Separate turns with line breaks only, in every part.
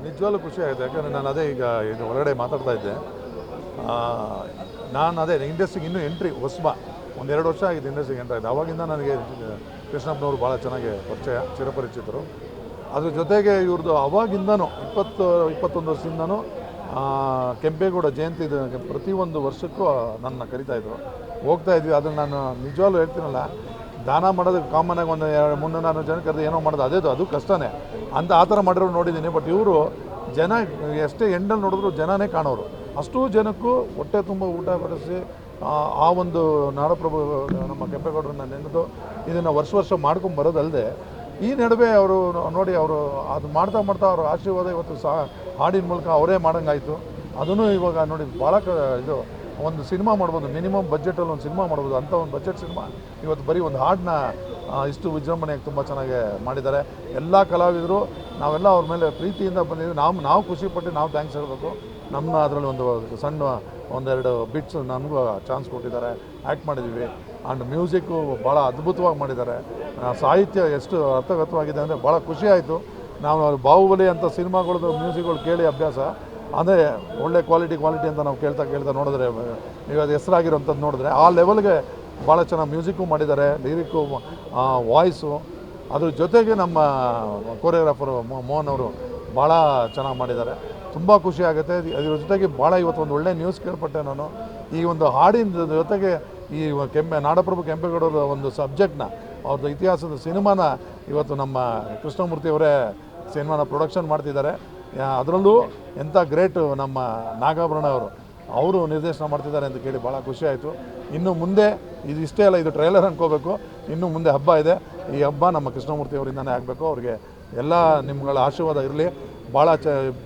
ನಿಜವಾಗ್ಲೂ ಖುಷಿ ಆಗುತ್ತೆ. ಯಾಕಂದರೆ ನಾನು ಅದೇ ಈಗ ಇದು ಹೊರಗಡೆ ಮಾತಾಡ್ತಾ ಇದ್ದೆ. ನಾನು ಅದೇ ಇಂಡಸ್ಟ್ರಿಗೆ ಇನ್ನೂ ಎಂಟ್ರಿ ಹೊಸಬ, ಒಂದು 2 ವರ್ಷ ಆಗಿದೆ ಇಂಡಸ್ಟ್ರಿಗೆ ಎಂಟ್ರಿ ಆಗಿದೆ. ಆವಾಗಿಂದ ನನಗೆ ಕೃಷ್ಣಪ್ಪನವರು ಭಾಳ ಚೆನ್ನಾಗಿ ಪರಿಚಯ, ಚಿರಪರಿಚಿತರು. ಅದ್ರ ಜೊತೆಗೆ ಇವ್ರದ್ದು ಆವಾಗಿಂದನೂ 21 ವರ್ಷದಿಂದನೂ ಕೆಂಪೇಗೌಡ ಜಯಂತಿ ಪ್ರತಿಯೊಂದು ವರ್ಷಕ್ಕೂ ನನ್ನ ಕರಿತಾಯಿದ್ರು, ಹೋಗ್ತಾಯಿದ್ವಿ. ಅದನ್ನು ನಾನು ನಿಜವಾಗ್ಲೂ ಹೇಳ್ತೀನಲ್ಲ, ದಾನ ಮಾಡೋದಕ್ಕೆ ಕಾಮನಾಗಿ ಒಂದು 300-400 ಜನ ಕರೆದು ಏನೋ ಮಾಡೋದು ಅದು ಕಷ್ಟನೇ ಅಂತ ಆ ಥರ ಮಾಡಿರೋರು ನೋಡಿದ್ದೀನಿ. ಬಟ್ ಇವರು ಜನ ಎಷ್ಟೇ ಎಂಡಲ್ಲಿ ನೋಡಿದ್ರು ಜನನೇ ಕಾಣೋರು. ಅಷ್ಟೂ ಜನಕ್ಕೂ ಹೊಟ್ಟೆ ತುಂಬ ಊಟ ಬಡಿಸಿ ಆ ಒಂದು ನಾಡಪ್ರಭು ನಮ್ಮ ಕೆಂಪೇಗೌಡರನ್ನ ನೆನೆದು ಇದನ್ನು ವರ್ಷ ಮಾಡ್ಕೊಂಡು ಬರೋದಲ್ಲದೆ, ಈ ನಡುವೆ ಅವರು ನೋಡಿ ಅವರು ಅದು ಮಾಡ್ತಾ ಅವ್ರ ಆಶೀರ್ವಾದ ಇವತ್ತು ಹಾಡಿನ ಮೂಲಕ ಅವರೇ ಮಾಡೋಂಗಾಯಿತು. ಅದನ್ನು ಇವಾಗ ನೋಡಿ ಭಾಳ ಇದು ಒಂದು ಸಿನಿಮಾ ಮಾಡ್ಬೋದು, ಮಿನಿಮಮ್ ಬಜೆಟಲ್ಲಿ ಒಂದು ಸಿನಿಮಾ ಮಾಡ್ಬೋದು. ಅಂಥ ಒಂದು ಬಜೆಟ್ ಸಿನಿಮಾ ಇವತ್ತು ಬರೀ ಒಂದು ಹಾಡನ್ನ ಇಷ್ಟು ವಿಜೃಂಭಣೆಯಾಗಿ ತುಂಬ ಚೆನ್ನಾಗಿ ಮಾಡಿದ್ದಾರೆ. ಎಲ್ಲ ಕಲಾವಿದರು ನಾವೆಲ್ಲ ಅವ್ರ ಮೇಲೆ ಪ್ರೀತಿಯಿಂದ ಬಂದಿದ್ದೀವಿ. ನಾವು ಖುಷಿಪಟ್ಟು ನಾವು ಥ್ಯಾಂಕ್ಸ್ ಹೇಳಬೇಕು. ನಮ್ಮ ಅದರಲ್ಲಿ ಒಂದು ಸಣ್ಣ 1-2 ಬಿಟ್ಸ್ ನನಗೂ ಚಾನ್ಸ್ ಕೊಟ್ಟಿದ್ದಾರೆ, ಆ್ಯಕ್ಟ್ ಮಾಡಿದ್ದೀವಿ. ಆ್ಯಂಡ್ ಮ್ಯೂಸಿಕ್ಕು ಭಾಳ ಅದ್ಭುತವಾಗಿ ಮಾಡಿದ್ದಾರೆ. ಸಾಹಿತ್ಯ ಎಷ್ಟು ಅರ್ಥಗತವಾಗಿದೆ ಅಂದರೆ ಭಾಳ ಖುಷಿ ಆಯಿತು. ನಾವು ಬಾಹುಬಲಿ ಅಂತ ಸಿನಿಮಾಗಳದ್ದು ಮ್ಯೂಸಿಕ್ಗಳು ಕೇಳಿ ಅಭ್ಯಾಸ, ಅಂದರೆ ಒಳ್ಳೆ ಕ್ವಾಲಿಟಿ ಅಂತ ನಾವು ಕೇಳ್ತಾ ನೋಡಿದ್ರೆ, ನೀವು ಅದು ಹೆಸರಾಗಿರೋಂಥದ್ದು ನೋಡಿದ್ರೆ ಆ ಲೆವೆಲ್ಗೆ ಭಾಳ ಚೆನ್ನಾಗಿ ಮ್ಯೂಸಿಕ್ಕು ಮಾಡಿದ್ದಾರೆ, ಲಿರಿಕ್ಕು, ವಾಯ್ಸು. ಅದ್ರ ಜೊತೆಗೆ ನಮ್ಮ ಕೊರಿಯೋಗ್ರಾಫರು ಮೋಹನ್ ಅವರು ಭಾಳ ಚೆನ್ನಾಗಿ ಮಾಡಿದ್ದಾರೆ. ತುಂಬ ಖುಷಿ ಆಗುತ್ತೆ. ಅದ್ರ ಜೊತೆಗೆ ಭಾಳ ಇವತ್ತು ಒಂದು ಒಳ್ಳೆ ನ್ಯೂಸ್ ಕೇಳ್ಪಟ್ಟೆ ನಾನು. ಈ ಒಂದು ಹಾಡಿನ ಜೊತೆಗೆ ಈ ನಾಡಪ್ರಭು ಕೆಂಪೇಗೌಡರ ಒಂದು ಸಬ್ಜೆಕ್ಟ್ನ, ಅವ್ರದ್ದು ಇತಿಹಾಸದ ಸಿನಿಮಾನ ಇವತ್ತು ನಮ್ಮ ಕೃಷ್ಣಮೂರ್ತಿಯವರೇ ಸಿನಿಮಾನ ಪ್ರೊಡಕ್ಷನ್ ಮಾಡ್ತಿದ್ದಾರೆ. ಅದರಲ್ಲೂ ಎಂಥ ಗ್ರೇಟು ನಮ್ಮ ನಾಗಾಭರಣ ಅವರು ನಿರ್ದೇಶನ ಮಾಡ್ತಿದ್ದಾರೆ ಅಂತ ಕೇಳಿ ಭಾಳ ಖುಷಿ ಆಯಿತು. ಇನ್ನು ಮುಂದೆ ಇದು ಇಷ್ಟೇ ಅಲ್ಲ, ಇದು ಟ್ರೈಲರ್ ಅನ್ಕೋಬೇಕು. ಇನ್ನು ಮುಂದೆ ಹಬ್ಬ ಇದೆ. ಈ ಹಬ್ಬ ನಮ್ಮ ಕೃಷ್ಣಮೂರ್ತಿ ಅವರಿಂದನೇ ಆಗಬೇಕು. ಅವ್ರಿಗೆ ಎಲ್ಲ ನಿಮ್ಗಳ ಆಶೀರ್ವಾದ ಇರಲಿ. ಭಾಳ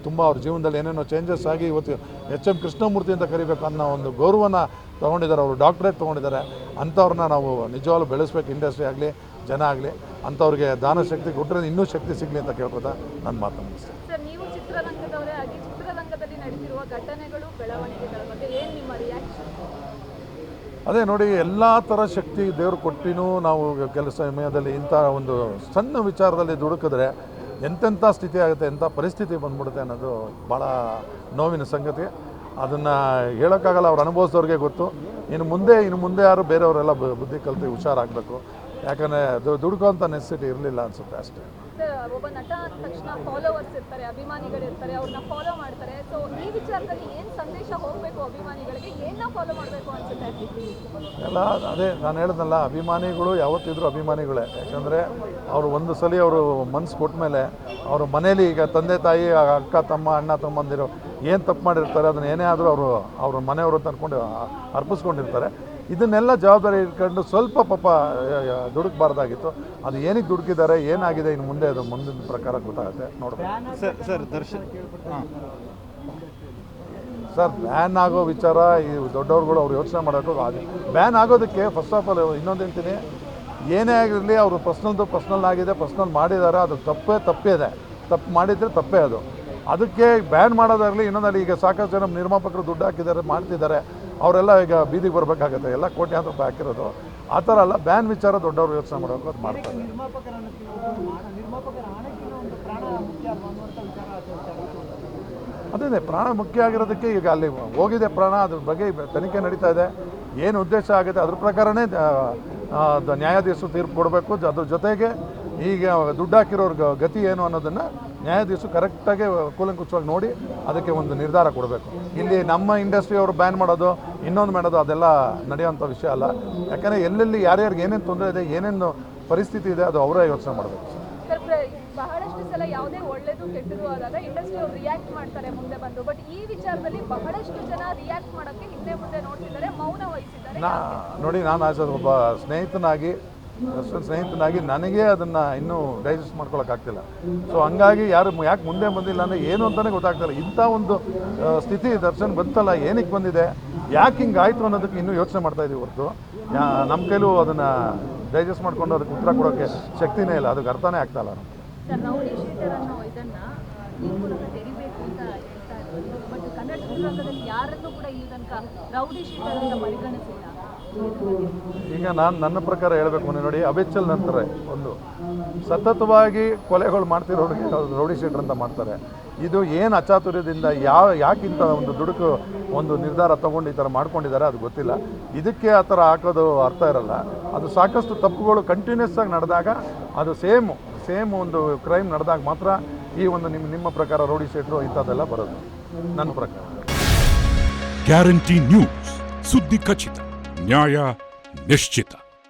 ತುಂಬ ಅವ್ರ ಜೀವನದಲ್ಲಿ ಏನೇನೋ ಚೇಂಜಸ್ ಆಗಿ ಇವತ್ತು HM ಕೃಷ್ಣಮೂರ್ತಿ ಅಂತ ಕರಿಬೇಕು ಅನ್ನೋ ಒಂದು ಗೌರವನ ತೊಗೊಂಡಿದ್ದಾರೆ. ಅವರು ಡಾಕ್ಟ್ರೇಟ್ ತೊಗೊಂಡಿದ್ದಾರೆ. ಅಂಥವ್ರನ್ನ ನಾವು ನಿಜವಾಗ್ಲೂ ಬೆಳೆಸ್ಬೇಕು, ಇಂಡಸ್ಟ್ರಿ ಆಗಲಿ ಜನ ಆಗಲಿ. ಅಂಥವ್ರಿಗೆ ದಾನ ಶಕ್ತಿ ಕೊಟ್ಟರೆ ಇನ್ನೂ ಶಕ್ತಿ ಸಿಗಲಿ ಅಂತ ಕೇಳ್ಕೊತಾ ನನ್ನ ಮಾತು ಮುಗಿಸ್ತೇನೆ.
ಸರ್, ನೀವು ಚಿತ್ರರಂಗದವರೇ ಆಗಿ ಚಿತ್ರರಂಗದಲ್ಲಿ ನಡೆದಿರುವ ಘಟನೆಗಳು, ಬೆಳವಣಿಗೆಗಳ ಬಗ್ಗೆ ಏನು ನಿಮ್ಮ ರಿಯಾಕ್ಷನ್?
ಅದೇ ನೋಡಿ, ಎಲ್ಲ ಥರ ಶಕ್ತಿ ದೇವರು ಕೊಟ್ಟಿನೂ ನಾವು ಕೆಲಸ ಸಮಯದಲ್ಲಿ ಇಂಥ ಒಂದು ಸಣ್ಣ ವಿಚಾರದಲ್ಲಿ ದುಡುಕಿದ್ರೆ ಎಂತೆಂಥ ಸ್ಥಿತಿ ಆಗುತ್ತೆ, ಎಂಥ ಪರಿಸ್ಥಿತಿ ಬಂದ್ಬಿಡುತ್ತೆ ಅನ್ನೋದು ಭಾಳ ನೋವಿನ ಸಂಗತಿ. ಅದನ್ನು ಹೇಳೋಕ್ಕಾಗಲ್ಲ, ಅವ್ರು ಅನುಭವಿಸೋರಿಗೆ ಗೊತ್ತು. ಇನ್ನು ಮುಂದೆ ಯಾರು ಬೇರೆಯವರೆಲ್ಲ ಬುದ್ಧಿ ಕಲಿತು ಹುಷಾರಾಗಬೇಕು. ಯಾಕಂದರೆ ದುಡ್ಕೋಂಥ ನೆಸೆಸಿಟಿ ಇರಲಿಲ್ಲ ಅನಿಸುತ್ತೆ ಅಷ್ಟೇ.
ಒಬ್ಬ ನಟ ಅಂದ ತಕ್ಷಣ ಫಾಲೋವರ್ಸ್ ಇರ್ತಾರೆ, ಅಭಿಮಾನಿಗಳಿರ್ತಾರೆ, ಅವ್ರನ್ನ ಫಾಲೋ ಮಾಡ್ತಾರೆ. ಸೊ ಈ ವಿಚಾರದಲ್ಲಿ ಏನು ಸಂದೇಶ ಹೋಗಬೇಕು ಅಭಿಮಾನಿಗಳಿಗೆ, ಏನನ್ನ ಫಾಲೋ ಮಾಡಬೇಕು ಅನ್ಸುತ್ತೆ?
ಎಲ್ಲ ಅದೇ ನಾನು ಹೇಳಿದ್ನಲ್ಲ, ಅಭಿಮಾನಿಗಳು ಯಾವತ್ತಿದ್ರೂ ಅಭಿಮಾನಿಗಳೇ. ಯಾಕಂದರೆ ಅವರು ಒಂದು ಸಲ ಅವರು ಮನಸ್ಸು ಕೊಟ್ಟ ಮೇಲೆ ಅವ್ರ ಮನೇಲಿ ಈಗ ತಂದೆ ತಾಯಿ, ಅಕ್ಕ ತಮ್ಮ, ಅಣ್ಣ ತಮ್ಮಂದಿರು ಏನು ತಪ್ಪು ಮಾಡಿರ್ತಾರೆ ಅದನ್ನು ಏನೇ ಆದರೂ ಅವ್ರ ಮನೆಯವರು ಅಂತ ಅಂದ್ಕೊಂಡು ಅರ್ಪಿಸ್ಕೊಂಡಿರ್ತಾರೆ. ಇದನ್ನೆಲ್ಲ ಜವಾಬ್ದಾರಿ ಇಟ್ಕೊಂಡು ಸ್ವಲ್ಪ ಪಾಪ ದುಡುಕಬಾರ್ದಾಗಿತ್ತು. ಅದು ಏನಕ್ಕೆ ದುಡುಕಿದ್ದಾರೆ, ಏನಾಗಿದೆ, ಇನ್ನು ಮುಂದೆ ಅದು ಮುಂದಿನ ಪ್ರಕಾರ ಗೊತ್ತಾಗುತ್ತೆ ನೋಡ್ಬೇಕು. ಸರ್ ಬ್ಯಾನ್ ಆಗೋ ವಿಚಾರ ಈ ದೊಡ್ಡವ್ರುಗಳು ಅವ್ರು ಯೋಚನೆ ಮಾಡೋದು. ಬ್ಯಾನ್ ಆಗೋದಕ್ಕೆ ಫಸ್ಟ್ ಆಫ್ ಆಲ್ ಇನ್ನೊಂದು ಹೇಳ್ತೀನಿ, ಏನೇ ಆಗಿರಲಿ ಅವರು ಪರ್ಸ್ನಲ್ ಆಗಿದೆ, ಪರ್ಸ್ನಲ್ ಮಾಡಿದ್ದಾರೆ, ಅದು ತಪ್ಪೇ ಇದೆ. ತಪ್ಪು ಮಾಡಿದರೆ ತಪ್ಪೇ ಅದು. ಅದಕ್ಕೆ ಬ್ಯಾನ್ ಮಾಡೋದಾಗಲಿ ಇನ್ನೊಂದಲ್ಲಿ ಈಗ ಸಾಕಷ್ಟು ಜನ ನಿರ್ಮಾಪಕರು ದುಡ್ಡು ಹಾಕಿದ್ದಾರೆ, ಮಾಡ್ತಿದ್ದಾರೆ. ಅವರೆಲ್ಲ ಈಗ ಬೀದಿಗೆ ಬರಬೇಕಾಗತ್ತೆ, ಎಲ್ಲ ಕೋಟ್ಯಾಂತರ ರೂಪಾಯಿ ಹಾಕಿರೋದು. ಆ ಥರ ಅಲ್ಲ, ಬ್ಯಾನ್ ವಿಚಾರ ದೊಡ್ಡವರು ಯೋಚನೆ ಮಾಡೋಕೆ ಅದು ಮಾಡ್ತಾರೆ. ಅದೇ ಪ್ರಾಣ ಮುಖ್ಯ ಆಗಿರೋದಕ್ಕೆ ಈಗ ಅಲ್ಲಿ ಹೋಗಿದೆ ಪ್ರಾಣ, ಅದ್ರ ಬಗ್ಗೆ ತನಿಖೆ ನಡೀತಾ ಇದೆ. ಏನು ಉದ್ದೇಶ ಆಗುತ್ತೆ ಅದ್ರ ಪ್ರಕಾರನೇ ನ್ಯಾಯಾಧೀಶರು ತೀರ್ಪು ಕೊಡಬೇಕು. ಅದ್ರ ಜೊತೆಗೆ ಈಗ ದುಡ್ಡು ಹಾಕಿರೋರ್ಗೆ ಗತಿ ಏನು ಅನ್ನೋದನ್ನು ನ್ಯಾಯಾಧೀಶರು ಕರೆಕ್ಟಾಗಿ ಕೂಲಂಕುಷವಾಗಿ ನೋಡಿ ಅದಕ್ಕೆ ಒಂದು ನಿರ್ಧಾರ ಕೊಡಬೇಕು. ಇಲ್ಲಿ ನಮ್ಮ ಇಂಡಸ್ಟ್ರಿಯವರು ಬ್ಯಾನ್ ಮಾಡೋದು, ಇನ್ನೊಂದು ಮಾಡೋದು ಅದೆಲ್ಲ ನಡೆಯುವಂಥ ವಿಷಯ ಅಲ್ಲ. ಯಾಕಂದರೆ ಎಲ್ಲೆಲ್ಲಿ ಯಾರ್ಯಾರಿಗೆ ಏನೇನು ತೊಂದರೆ ಇದೆ, ಏನೇನು ಪರಿಸ್ಥಿತಿ ಇದೆ, ಅದು ಅವರೇ ಯೋಚನೆ ಮಾಡಬೇಕು.
ಬಹಳಷ್ಟು ಸಲ ಯಾವುದೇ ಒಳ್ಳೇದು ಕೆಟ್ಟದು ಆದಾಗ ಇಂಡಸ್ಟ್ರಿ ಅವರು ರಿಯಾಕ್ಟ್ ಮಾಡ್ತಾರೆ ಮುಂದೆ ಬಂದು. ಬಟ್ ಈ ವಿಚಾರದಲ್ಲಿ ಬಹಳಷ್ಟು ಜನ ರಿಯಾಕ್ಟ್ ಮಾಡೋಕ್ಕೆ ಹಿಂದೆ ಮುಂದೆ ನೋಡ್ತಿದ್ದಾರೆ, ಮೌನ ವಹಿಸಿದ್ದಾರೆ.
ನೋಡಿ, ನಾನು ಒಬ್ಬ ಸ್ನೇಹಿತನಾಗಿ ನನಗೆ ಅದನ್ನು ಇನ್ನೂ ಡೈಜೆಸ್ಟ್ ಮಾಡ್ಕೊಳಕ್ಕಾಗ್ತಿಲ್ಲ. ಸೊ ಹಂಗಾಗಿ ಯಾಕೆ ಮುಂದೆ ಬಂದಿಲ್ಲ ಅಂದರೆ ಏನು ಅಂತಲೇ ಗೊತ್ತಾಗ್ತಿಲ್ಲ. ಇಂಥ ಒಂದು ಸ್ಥಿತಿ ದರ್ಶನ್ ಬಂತಲ್ಲ, ಏನಕ್ಕೆ ಬಂದಿದೆ, ಯಾಕೆ ಹಿಂಗಾಯಿತು ಅನ್ನೋದಕ್ಕೆ ಇನ್ನೂ ಯೋಚನೆ ಮಾಡ್ತಾಯಿದ್ದೀವಿ ಹೊರತು ನಮ್ಮ ಕೈಲೂ ಅದನ್ನು ಡೈಜೆಸ್ಟ್ ಮಾಡ್ಕೊಂಡು ಅದಕ್ಕೆ ಉತ್ತರ ಕೊಡೋಕ್ಕೆ ಶಕ್ತಿನೇ ಇಲ್ಲ. ಅದಕ್ಕೆ ಅರ್ಥನೇ ಆಗ್ತಾಯಿಲ್ಲ.
ಸರ್, ರೌಡಿ ಶೀಟರ್ ಅನ್ನೋ ಇದನ್ನು ಈ ಮೂಲಕ ತೆರಿಬೇಕು ಅಂತ ಹೇಳ್ತಾ ಇದ್ದಾರೆ. ಬಟ್ ಕನ್ನಡ ಚಿತ್ರರಂಗದಲ್ಲಿ ಯಾರನ್ನೂ ಕೂಡ ಇಲ್ಲಿ ತನಕ ರೌಡಿ ಶೀಟರ್ ಅಂತ ಪರಿಗಣಿಸಿಲ್ಲ.
ಈಗ ನಾನು ನನ್ನ ಪ್ರಕಾರ ಹೇಳಬೇಕು ಅಂದರೆ ನೋಡಿ, ಅವೆಚ್ಚಲ್ ನಂತರ ಒಂದು ಸತತವಾಗಿ ಕೊಲೆಗಳು ಮಾಡ್ತಿರೋರಿಗೆ ರೌಡಿ ಶೀಟರ್ ಅಂತ ಮಾಡ್ತಾರೆ. ಇದು ಏನು ಅಚಾತುರ್ಯದಿಂದ ಯಾಕಿಂತ ಒಂದು ದುಡುಕು ಒಂದು ನಿರ್ಧಾರ ತೊಗೊಂಡು ಈ ಥರ ಮಾಡ್ಕೊಂಡಿದ್ದಾರೆ ಅದು ಗೊತ್ತಿಲ್ಲ. ಇದಕ್ಕೆ ಆ ಥರ ಹಾಕೋದು ಅರ್ಥ ಇರಲ್ಲ. ಅದು ಸಾಕಷ್ಟು ತಪ್ಪುಗಳು ಕಂಟಿನ್ಯೂಸ್ ಆಗಿ ನಡೆದಾಗ, ಅದು ಸೇಮ್ ಒಂದು ಕ್ರೈಮ್ ನಡೆದಾಗ ಮಾತ್ರ ಈ ಒಂದು ನಿಮ್ಮ ಪ್ರಕಾರ ರೌಡಿ ಶೀಟ್ರು ಇಂಥದ್ದೆಲ್ಲ ಬರೋದು ನನ್ನ ಪ್ರಕಾರ.
ಗ್ಯಾರಂಟಿ ನ್ಯೂಸ್, ಸುದ್ದಿ ಖಚಿತ, ನ್ಯಾಯ ನಿಶ್ಚಿತ.